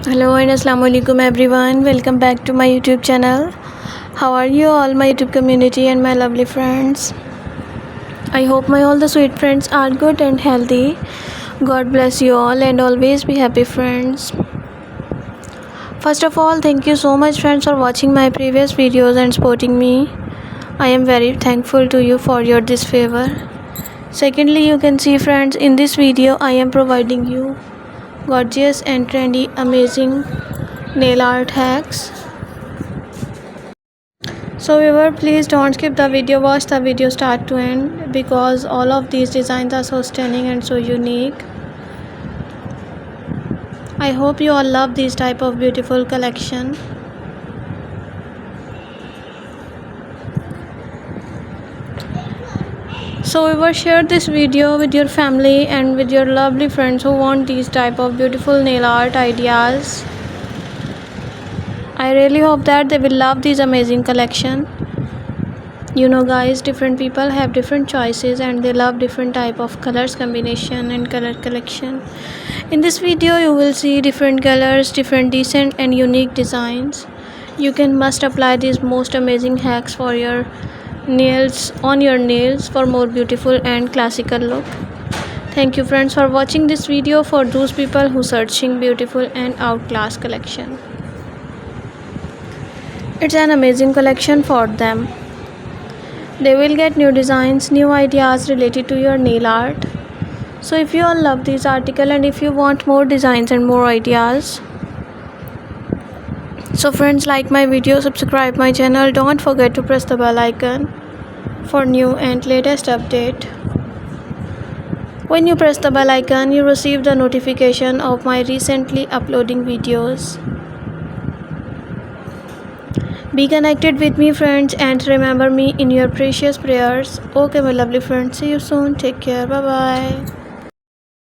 Hello and Assalamualaikum everyone. Welcome back to my YouTube channel. How are you all, my YouTube community and my lovely friends? I hope my all the sweet friends are good and healthy. God bless you all and always be happy, friends. First of all, thank you so much friends for watching my previous videos and supporting me. I am very thankful to you for your this favor. Secondly, you can see friends, in this video I am providing you gorgeous and trendy amazing nail art hacks. So viewer, please don't skip the video, watch the video start to end because all of these designs are so stunning and so unique. I hope you all love this type of beautiful collection. So viewer, share this video with your family and with your lovely friends who want these type of beautiful nail art ideas. I really hope that they will love this amazing collection. You know guys, different people have different choices and they love different type of colors combination and color collection. In this video you will see different colors, different decent and unique designs. You can must apply these most amazing hacks for your nails on your nails for more beautiful and classical look. Thank you friends for watching this video for those people who searching beautiful and outclass collection. It's an amazing collection for them. They will get new designs, new ideas related to your nail art. So if you all love this article and if you want more designs and more ideas, so friends, like my video, subscribe my channel, don't forget to press the bell icon for new and latest update. When you press the bell icon, you receive the notification of my recently uploading videos. Be connected with me friends and remember me in your precious prayers. Okay my lovely friends, see you soon. Take care. Bye bye.